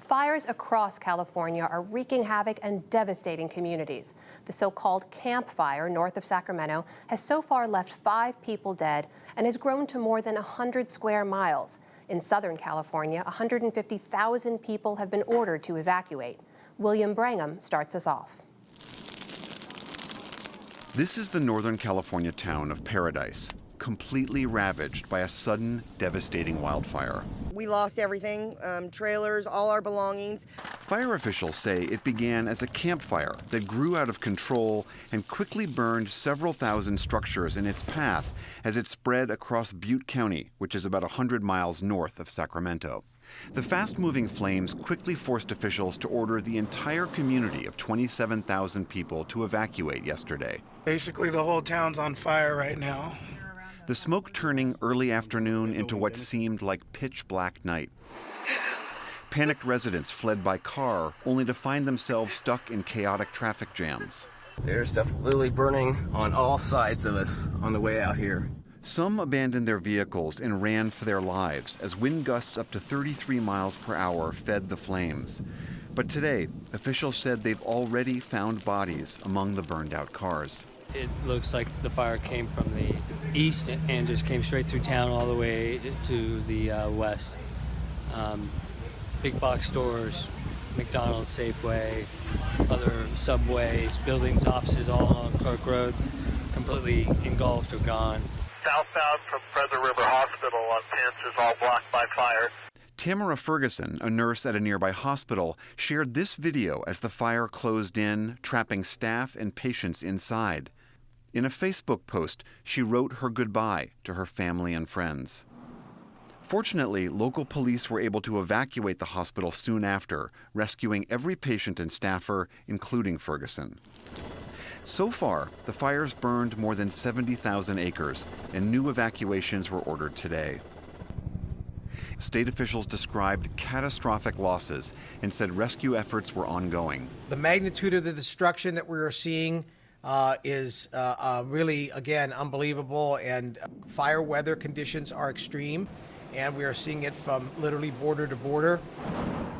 Fires across California are wreaking havoc and devastating communities. The so-called campfire north of Sacramento has so far left 5 people dead and has grown to more than 100 square miles. In Southern California, 150,000 people have been ordered to evacuate. William Brangham starts us off. This is the Northern California town of Paradise, completely ravaged by a sudden, devastating wildfire. We lost everything, trailers, all our belongings. Fire officials say it began as a campfire that grew out of control and quickly burned several thousand structures in its path as it spread across Butte County, which is about 100 miles north of Sacramento. The fast-moving flames quickly forced officials to order the entire community of 27,000 people to evacuate yesterday. Basically, the whole town's on fire right now. The smoke turning early afternoon into what seemed like pitch-black night. Panicked residents fled by car, only to find themselves stuck in chaotic traffic jams. There's stuff literally burning on all sides of us on the way out here. Some abandoned their vehicles and ran for their lives as wind gusts up to 33 miles per hour fed the flames. But today, officials said they've already found bodies among the burned-out cars. It looks like the fire came from the east and just came straight through town all the way to the west. Big box stores, McDonald's, Safeway, other subways, buildings, offices all along Clark Road, completely engulfed or gone. Southbound from Feather River Hospital on 10th is all blocked by fire. Tamara Ferguson, a nurse at a nearby hospital, shared this video as the fire closed in, trapping staff and patients inside. In a Facebook post, she wrote her goodbye to her family and friends. Fortunately, local police were able to evacuate the hospital soon after, rescuing every patient and staffer, including Ferguson. So far, the fires burned more than 70,000 acres, and new evacuations were ordered today. State officials described catastrophic losses and said rescue efforts were ongoing. The magnitude of the destruction that we are seeing is really, again, unbelievable, and fire weather conditions are extreme, and we are seeing it from literally border to border.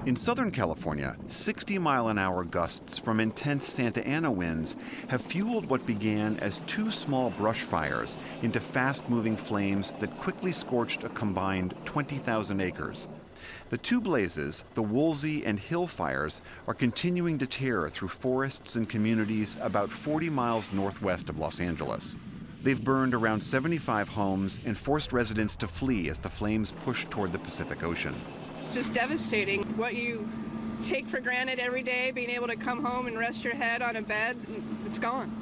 In Southern California, 60-mile-an-hour gusts from intense Santa Ana winds have fueled what began as 2 small brush fires into fast-moving flames that quickly scorched a combined 20,000 acres. The 2 blazes, the Woolsey and Hill fires, are continuing to tear through forests and communities about 40 miles northwest of Los Angeles. They've burned around 75 homes and forced residents to flee as the flames push toward the Pacific Ocean. Just devastating. What you take for granted every day, being able to come home and rest your head on a bed, it's gone.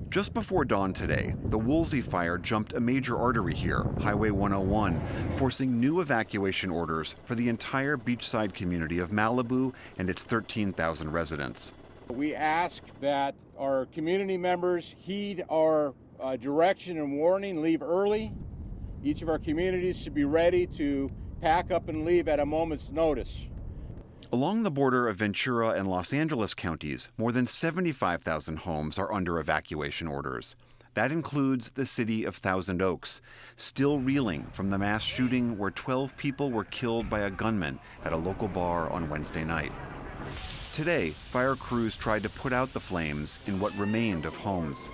Just before dawn today, the Woolsey fire jumped a major artery here, Highway 101, forcing new evacuation orders for the entire beachside community of Malibu and its 13,000 residents. We ask that our community members heed our direction and warning, leave early. Each of our communities should be ready to pack up and leave at a moment's notice. Along the border of Ventura and Los Angeles counties, more than 75,000 homes are under evacuation orders. That includes the city of Thousand Oaks, still reeling from the mass shooting where 12 people were killed by a gunman at a local bar on Wednesday night. Today, fire crews tried to put out the flames in what remained of homes.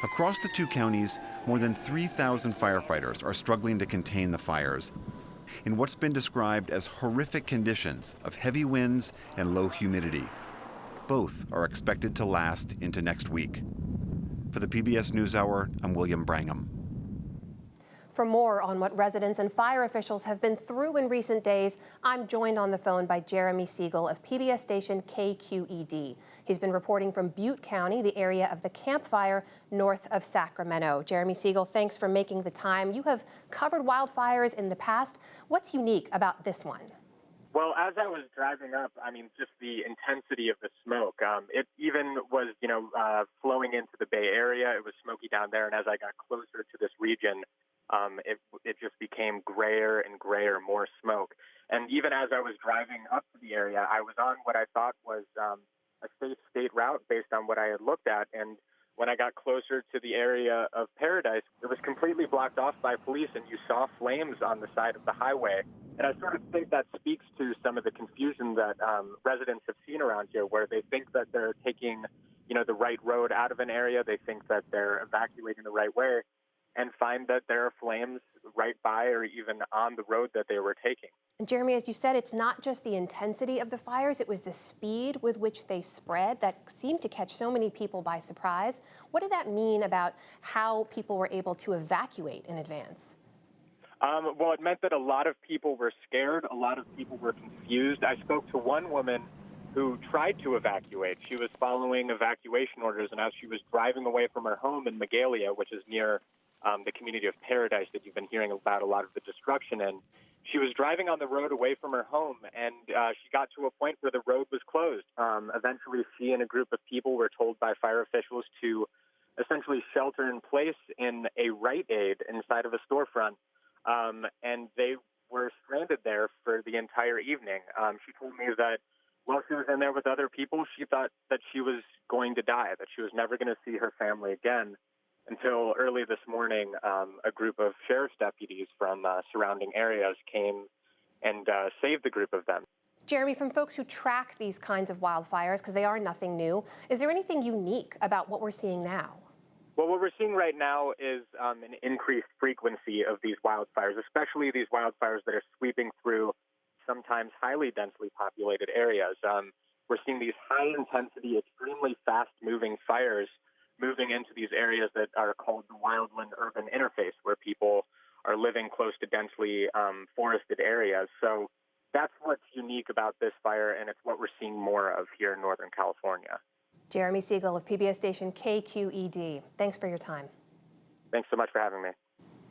Across the 2 counties, more than 3,000 firefighters are struggling to contain the fires in what's been described as horrific conditions of heavy winds and low humidity. Both are expected to last into next week. For the PBS NewsHour, I'm William Brangham. For more on what residents and fire officials have been through in recent days, I'm joined on the phone by Jeremy Siegel of PBS station KQED. He's been reporting from Butte County, the area of the campfire north of Sacramento. Jeremy Siegel, thanks for making the time. You have covered wildfires in the past. What's unique about this one? Well, as I was driving up, just the intensity of the smoke. It even was, flowing into the Bay Area. It was smoky down there, and as I got closer to this region, it just became grayer and grayer, more smoke. And even as I was driving up to the area, I was on what I thought was a safe state route based on what I had looked at. And when I got closer to the area of Paradise, it was completely blocked off by police, and you saw flames on the side of the highway. And I sort of think that speaks to some of the confusion that residents have seen around here, where they think that they're taking, the right road out of an area. They think that they're evacuating the right way, and find that there are flames right by or even on the road that they were taking. And Jeremy, as you said, it's not just the intensity of the fires, it was the speed with which they spread that seemed to catch so many people by surprise. What did that mean about how people were able to evacuate in advance? Well, it meant that a lot of people were scared. A lot of people were confused. I spoke to one woman who tried to evacuate. She was following evacuation orders, and as she was driving away from her home in Magalia, which is near the community of Paradise that you've been hearing about a lot of the destruction in, she was driving on the road away from her home, and she got to a point where the road was closed. Eventually, she and a group of people were told by fire officials to essentially shelter in place in a Rite Aid inside of a storefront, and they were stranded there for the entire evening. She told me that while she was in there with other people, she thought that she was going to die, that she was never going to see her family again, until early this morning, a group of sheriff's deputies from surrounding areas came and saved the group of them. Jeremy, from folks who track these kinds of wildfires, because they are nothing new, is there anything unique about what we're seeing now? Well, what we're seeing right now is an increased frequency of these wildfires, especially these wildfires that are sweeping through sometimes highly densely populated areas. We're seeing these high-intensity, extremely fast-moving fires moving into these areas that are called the wildland-urban interface, where people are living close to densely forested areas. So that's what's unique about this fire, and it's what we're seeing more of here in Northern California. Jeremy Siegel of PBS station KQED. Thanks for your time. Thanks so much for having me.